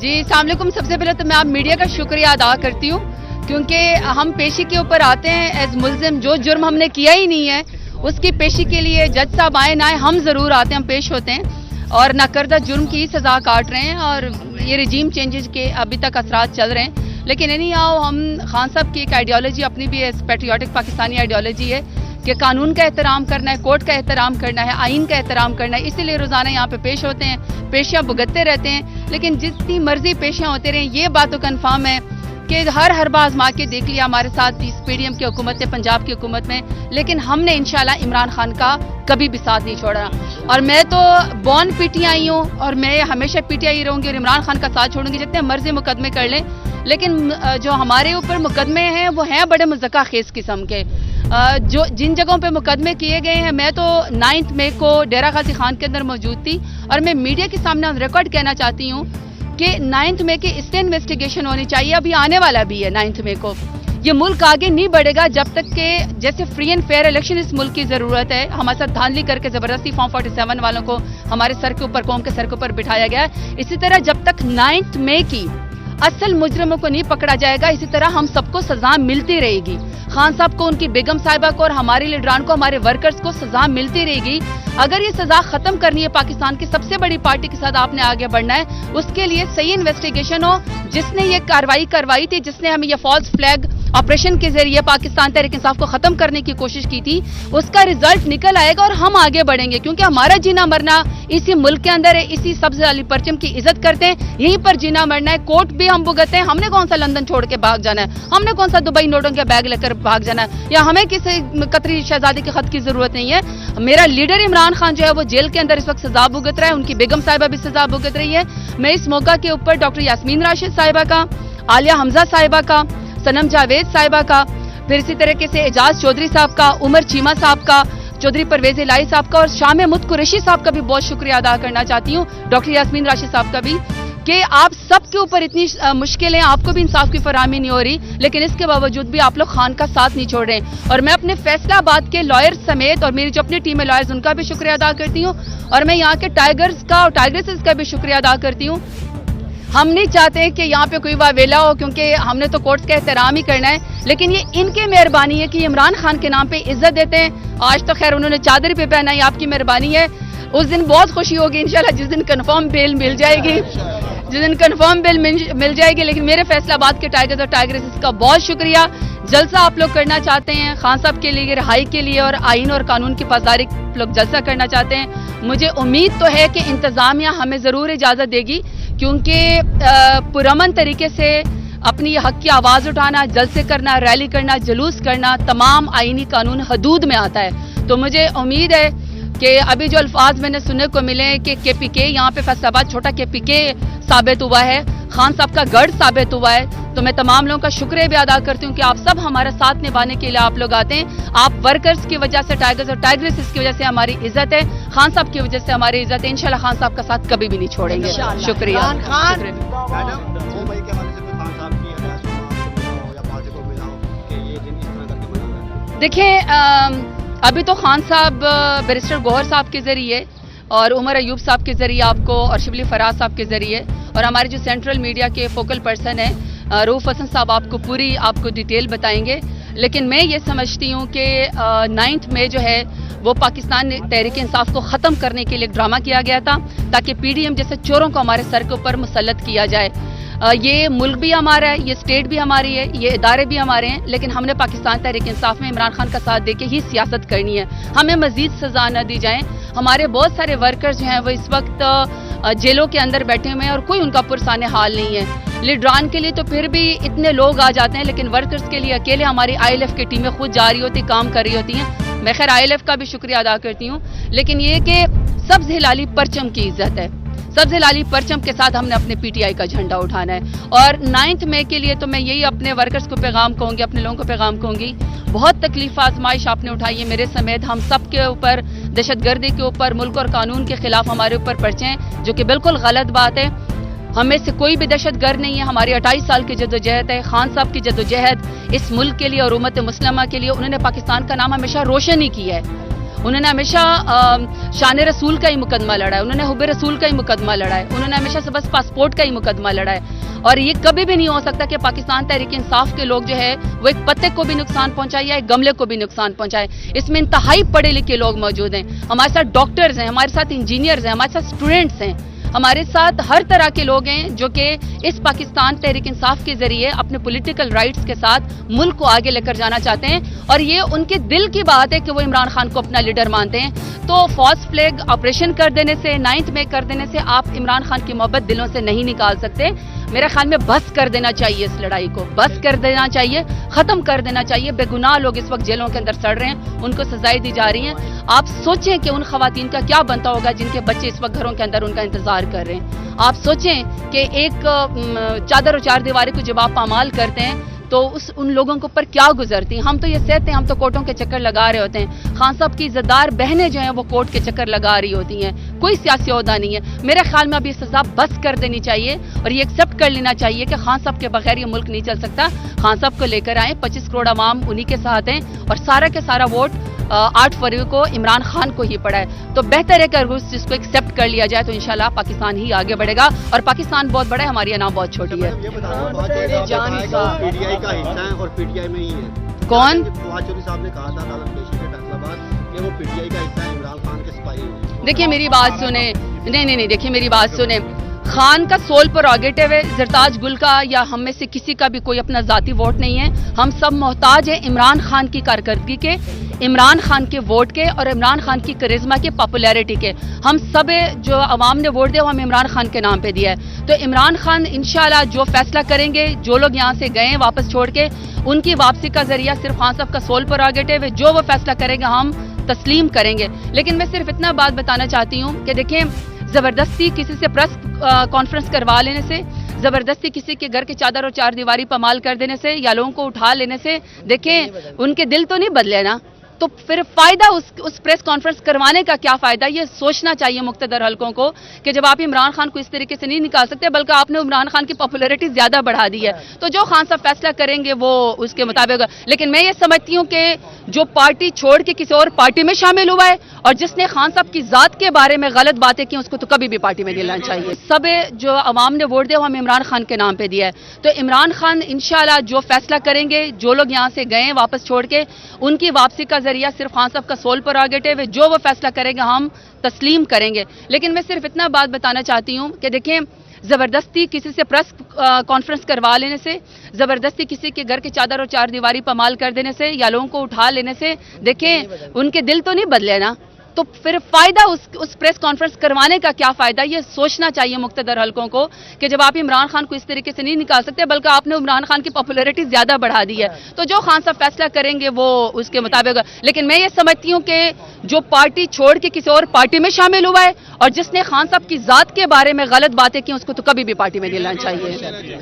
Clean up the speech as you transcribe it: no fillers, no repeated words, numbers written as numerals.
جی السلام علیکم. سب سے پہلے تو میں آپ میڈیا کا شکریہ ادا کرتی ہوں کیونکہ ہم پیشی کے اوپر آتے ہیں ایز ملزم. جو جرم ہم نے کیا ہی نہیں ہے اس کی پیشی کے لیے جج صاحب آئے نہ آئے ہم ضرور آتے ہیں, ہم پیش ہوتے ہیں اور نہ کردہ جرم کی سزا کاٹ رہے ہیں. اور یہ رجیم چینجز کے ابھی تک اثرات چل رہے ہیں, لیکن اینی ہاؤ ہم خان صاحب کی ایک آئیڈیالوجی اپنی بھی پیٹریوٹک پاکستانی آئیڈیالوجی ہے کہ قانون کا احترام کرنا ہے, کورٹ کا احترام کرنا ہے, آئین کا احترام کرنا ہے. اسی لیے روزانہ یہاں پہ پیش ہوتے ہیں, پیشیاں بھگتتے رہتے ہیں. لیکن جتنی مرضی پیشیاں ہوتے رہیں یہ بات تو کنفرم ہے کہ ہر بار آزما کے دیکھ لیا ہمارے ساتھ اس پی ڈی ایم کی حکومت نے, پنجاب کی حکومت میں, لیکن ہم نے انشاءاللہ عمران خان کا کبھی بھی ساتھ نہیں چھوڑا. اور میں تو بورن پی ٹی آئی ہوں اور میں ہمیشہ پی ٹی آئی رہوں گی اور عمران خان کا ساتھ چھوڑوں گی جتنے مرضی مقدمے کر لیں. لیکن جو ہمارے اوپر مقدمے ہیں وہ ہیں بڑے مذکّر خیز قسم کے. جو جن جگہوں پہ مقدمے کیے گئے ہیں, میں تو 9 مئی کو ڈیرہ غازی خان کے اندر موجود تھی اور میں میڈیا کے سامنے ریکارڈ کہنا چاہتی ہوں کہ 9 مئی کی اس سے انویسٹیگیشن ہونی چاہیے. ابھی آنے والا بھی ہے 9 مئی کو. یہ ملک آگے نہیں بڑھے گا جب تک کہ جیسے فری اینڈ فیئر الیکشن اس ملک کی ضرورت ہے. ہمارے ساتھ دھاندلی کر کے زبردستی فارم 47 والوں کو ہمارے سر کے اوپر, قوم کے سر کے اوپر بٹھایا گیا ہے. اسی طرح جب تک 9 مئی کی اصل مجرموں کو نہیں پکڑا جائے گا اسی طرح ہم سب کو سزا ملتی رہے گی. خان صاحب کو, ان کی بیگم صاحبہ کو اور ہمارے لیڈران کو, ہمارے ورکرز کو سزا ملتی رہے گی. اگر یہ سزا ختم کرنی ہے پاکستان کی سب سے بڑی پارٹی کے ساتھ آپ نے آگے بڑھنا ہے, اس کے لیے صحیح انویسٹیگیشن ہو. جس نے یہ کارروائی کروائی تھی, جس نے ہمیں یہ فالس فلیگ آپریشن کے ذریعے پاکستان تحریک انصاف کو ختم کرنے کی کوشش کی تھی, اس کا رزلٹ نکل آئے گا اور ہم آگے بڑھیں گے. کیونکہ ہمارا جینا مرنا اسی ملک کے اندر ہے, اسی سبز والی پرچم کی عزت کرتے ہیں, یہیں پر جینا مرنا ہے. کوٹ بھی ہم بھگتے ہیں. ہم نے کون سا لندن چھوڑ کے بھاگ جانا ہے, ہم نے کون سا دبئی نوٹوں کے بیگ لے کر بھاگ جانا ہے, یا ہمیں کسی قطری شہزادی کے خط کی ضرورت نہیں ہے. میرا لیڈر عمران خان جو ہے وہ جیل کے اندر اس وقت سزا بھگت رہا ہے, ان کی بیگم صاحبہ بھی سزا بھگت رہی ہے. میں اس موقع کے اوپر ڈاکٹر یاسمین راشد صاحبہ کا, عالیہ حمزہ صاحبہ کا, صنم جاوید صاحبہ کا, پھر اسی طریقے سے اعجاز چودھری صاحب کا, عمر چیمہ صاحب کا, چودھری پرویز الہی صاحب کا اور شام مت قریشی صاحب کا بھی بہت شکریہ ادا کرنا چاہتی ہوں, ڈاکٹر یاسمین راشد صاحب کا بھی, کہ آپ سب کے اوپر اتنی مشکلیں, آپ کو بھی انصاف کی فراہمی نہیں ہو رہی, لیکن اس کے باوجود بھی آپ لوگ خان کا ساتھ نہیں چھوڑ رہے ہیں. اور میں اپنے فیصلہ آباد کے لائر سمیت اور میری جو اپنی ٹیم ہے لائرز ان کا بھی شکریہ ادا کرتی ہوں, اور میں یہاں کے ٹائیگرز کا اور ٹائیگریسز کا بھی شکریہ ادا کرتی ہوں. ہم نہیں چاہتے کہ یہاں پہ کوئی واویلا ہو کیونکہ ہم نے تو کورٹس کا احترام ہی کرنا ہے, لیکن یہ ان کی مہربانی ہے کہ یہ عمران خان کے نام پہ عزت دیتے ہیں. آج تو خیر انہوں نے چادر پہ پہنا, یہ آپ کی مہربانی ہے. اس دن بہت خوشی ہوگی انشاءاللہ جس دن کنفرم بیل مل جائے گی, مل جائے گی. لیکن میرے فیصلہ آباد کے ٹائیگرز اور ٹائیگریسز کا بہت شکریہ. جلسہ آپ لوگ کرنا چاہتے ہیں خان صاحب کے لیے, رہائی کے لیے اور آئین اور قانون کی پاسداری لوگ جلسہ کرنا چاہتے ہیں. مجھے امید تو ہے کہ انتظامیہ ہمیں ضرور اجازت دے گی, کیونکہ پرامن طریقے سے اپنی حق کی آواز اٹھانا, جلسے کرنا, ریلی کرنا, جلوس کرنا تمام آئینی قانون حدود میں آتا ہے. تو مجھے امید ہے کہ ابھی جو الفاظ میں نے سننے کو ملے کہ کے پی کے یہاں پہ فیصلہ آباد چھوٹا کے پی کے ثابت ہوا ہے, خان صاحب کا گڑھ ثابت ہوا ہے, تو میں تمام لوگوں کا شکریہ بھی ادا کرتی ہوں کہ آپ سب ہمارا ساتھ نبھانے کے لیے آپ لوگ آتے ہیں. آپ ورکرز کی وجہ سے, ٹائیگرز اور ٹائیگریسز کی وجہ سے ہماری عزت ہے, خان صاحب کی وجہ سے ہماری عزت ہے. انشاءاللہ خان صاحب کا ساتھ کبھی بھی نہیں چھوڑیں گے. شکریہ. دیکھیں ابھی تو خان صاحب بیرسٹر گوہر صاحب کے ذریعے اور عمر ایوب صاحب کے ذریعے آپ کو اور شبلی فراز صاحب کے ذریعے اور ہمارے جو سینٹرل میڈیا کے فوکل پرسن ہیں روف حسن صاحب آپ کو پوری آپ کو ڈیٹیل بتائیں گے. لیکن میں یہ سمجھتی ہوں کہ 9 مئی جو ہے وہ پاکستان تحریک انصاف کو ختم کرنے کے لیے ایک ڈرامہ کیا گیا تھا تاکہ پی ڈی ایم جیسے چوروں کو ہمارے سر کے اوپر مسلط کیا جائے. یہ ملک بھی ہمارا ہے, یہ اسٹیٹ بھی ہماری ہے, یہ ادارے بھی ہمارے ہیں, لیکن ہم نے پاکستان تحریک انصاف میں عمران خان کا ساتھ دے کے ہی سیاست کرنی ہے. ہمیں مزید سزا نہ دی جائیں. ہمارے بہت سارے ورکرز جو ہیں وہ اس وقت جیلوں کے اندر بیٹھے ہوئے ہیں اور کوئی ان کا پرسان حال نہیں ہے. لیڈران کے لیے تو پھر بھی اتنے لوگ آ جاتے ہیں, لیکن ورکرز کے لیے اکیلے ہماری آئی ایل ایف کی ٹیمیں خود جا رہی ہوتی, کام کر رہی ہوتی ہیں. میں خیر آئی ایل ایف کا بھی شکریہ ادا کرتی ہوں, لیکن یہ کہ سبز ہلالی پرچم کی عزت ہے. سبز ہلالی پرچم کے ساتھ ہم نے اپنے پی ٹی آئی کا جھنڈا اٹھانا ہے. اور 9 مئی کے لیے تو میں یہی اپنے ورکرز کو پیغام کہوں گی, اپنے لوگوں کو پیغام کہوں گی, بہت تکلیف آزمائش آپ نے اٹھائی ہے میرے سمیت, ہم سب کے اوپر دہشت گردی کے اوپر, ملک اور قانون کے خلاف ہمارے اوپر پرچے ہیں, جو کہ بالکل غلط بات ہے. ہمیں سے کوئی بھی دہشت گرد نہیں ہے. ہماری 28 سال کی جدوجہد ہے. خان صاحب کی جدوجہد اس ملک کے لیے اور امت مسلمہ کے لیے, انہوں نے پاکستان کا نام ہمیشہ روشن ہی کیا ہے. انہوں نے ہمیشہ شان رسول کا ہی مقدمہ لڑا ہے, انہوں نے حب رسول کا ہی مقدمہ لڑا ہے, انہوں نے ہمیشہ سے بس پاسپورٹ کا ہی مقدمہ لڑا ہے. اور یہ کبھی بھی نہیں ہو سکتا کہ پاکستان تحریک انصاف کے لوگ جو ہے وہ ایک پتے کو بھی نقصان پہنچائے یا ایک گملے کو بھی نقصان پہنچائے. اس میں انتہائی پڑھے لکھے لوگ موجود ہیں, ہمارے ساتھ ڈاکٹرز ہیں, ہمارے ساتھ انجینئرز ہیں, ہمارے ساتھ اسٹوڈنٹس ہیں, ہمارے ساتھ ہر طرح کے لوگ ہیں جو کہ اس پاکستان تحریک انصاف کے ذریعے اپنے پولیٹیکل رائٹس کے ساتھ ملک کو آگے لے کر جانا چاہتے ہیں. اور یہ ان کے دل کی بات ہے کہ وہ عمران خان کو اپنا لیڈر مانتے ہیں. تو فالس فلیگ آپریشن کر دینے سے, 9th میں کر دینے سے آپ عمران خان کی محبت دلوں سے نہیں نکال سکتے. میرے خیال میں بس کر دینا چاہیے, اس لڑائی کو بس کر دینا چاہیے, ختم کر دینا چاہیے. بے گناہ لوگ اس وقت جیلوں کے اندر سڑ رہے ہیں, ان کو سزائیں دی جا رہی ہیں. آپ سوچیں کہ ان خواتین کا کیا بنتا ہوگا جن کے بچے اس وقت گھروں کے اندر ان کا انتظار کر رہے ہیں. آپ سوچیں کہ ایک چادر و چار دیواری کو جب آپ پامال کرتے ہیں تو ان لوگوں کے اوپر کیا گزرتی ہیں. ہم تو یہ سہتے ہیں, ہم تو کورٹوں کے چکر لگا رہے ہوتے ہیں. خان صاحب کی عزتدار بہنیں جو ہیں وہ کورٹ کے چکر لگا رہی ہوتی ہیں, کوئی سیاسی عہدہ نہیں ہے. میرے خیال میں اب یہ سزا بس کر دینی چاہیے اور یہ ایکسیپٹ کر لینا چاہیے کہ خان صاحب کے بغیر یہ ملک نہیں چل سکتا. خان صاحب کو لے کر آئیں, 25 کروڑ عوام انہی کے ساتھ ہیں اور سارا کے سارا ووٹ 8 فروری کو عمران خان کو ہی پڑا ہے. تو بہتر ہے کہ اگر اس چیز کو ایکسیپٹ کر لیا جائے تو انشاءاللہ پاکستان ہی آگے بڑھے گا. اور پاکستان بہت بڑا ہے, ہماری انام بہت چھوٹی ہے. کون صاحب نے کہا تھا عدالت پیشی کے فیصلہ بعد کہ وہ پی ٹی آئی کا حصہ ہے, عمران خان کے سپاہی ہیں. دیکھیے میری بات سنیں, نہیں دیکھیے میری بات سنیں. خان کا سول پروگیٹو ہے, زرتاج گل کا یا ہم میں سے کسی کا بھی کوئی اپنا ذاتی ووٹ نہیں ہے. ہم سب محتاج ہیں عمران خان کی کارکردگی کے, عمران خان کے ووٹ کے اور عمران خان کی کرزما کے, پاپولیرٹی کے. ہم سب جو عوام نے ووٹ دیا وہ ہم عمران خان کے نام پہ دیا ہے. تو عمران خان انشاءاللہ جو فیصلہ کریں گے, جو لوگ یہاں سے گئے ہیں واپس چھوڑ کے, ان کی واپسی کا ذریعہ صرف خان صاحب کا سول پروگیٹو ہے. جو وہ فیصلہ کریں گے ہم تسلیم کریں گے. لیکن میں صرف اتنا بات بتانا چاہتی ہوں کہ دیکھیں, زبردستی کسی سے پریس کانفرنس کروا لینے سے, زبردستی کسی کے گھر کے چادر اور چار دیواری پامال کر دینے سے یا لوگوں کو اٹھا لینے سے, دیکھیں ان کے دل تو نہیں بدلے نا, تو پھر فائدہ اس پریس کانفرنس کروانے کا کیا فائدہ. یہ سوچنا چاہیے مقتدر حلقوں کو کہ جب آپ عمران خان کو اس طریقے سے نہیں نکال سکتے بلکہ آپ نے عمران خان کی پاپولیرٹی زیادہ بڑھا دی ہے, تو جو خان صاحب فیصلہ کریں گے وہ اس کے مطابق ہوگا. لیکن میں یہ سمجھتی ہوں کہ جو پارٹی چھوڑ کے کسی اور پارٹی میں شامل ہوا ہے اور جس نے خان صاحب کی ذات کے بارے میں غلط باتیں کی, اس کو تو کبھی بھی پارٹی میں دینا چاہیے. سب جو عوام نے ووٹ دیا وہ ہم عمران خان کے نام پہ دیا ہے. تو عمران خان انشاءاللہ جو فیصلہ کریں گے, جو لوگ یہاں سے گئے ہیں واپس چھوڑ کے, ان کی واپسی کا ذریعہ صرف خان صاحب کا سول پروگیٹو ہے. جو وہ فیصلہ کریں گے ہم تسلیم کریں گے. لیکن میں صرف اتنا بات بتانا چاہتی ہوں کہ دیکھیں, زبردستی کسی سے پریس کانفرنس کروا لینے سے, زبردستی کسی کے گھر کے چادر اور چار دیواری پامال کر دینے سے یا لوگوں کو اٹھا لینے سے, دیکھیں ان کے دل تو نہیں بدلے نا, تو پھر فائدہ اس پریس کانفرنس کروانے کا کیا فائدہ. یہ سوچنا چاہیے مقتدر حلقوں کو کہ جب آپ عمران خان کو اس طریقے سے نہیں نکال سکتے بلکہ آپ نے عمران خان کی پاپولیرٹی زیادہ بڑھا دی ہے, تو جو خان صاحب فیصلہ کریں گے وہ اس کے مطابق ہوگا. لیکن میں یہ سمجھتی ہوں کہ جو پارٹی چھوڑ کے کسی اور پارٹی میں شامل ہوا ہے اور جس نے خان صاحب کی ذات کے بارے میں غلط باتیں کی, اس کو تو کبھی بھی پارٹی میں دینا چاہیے.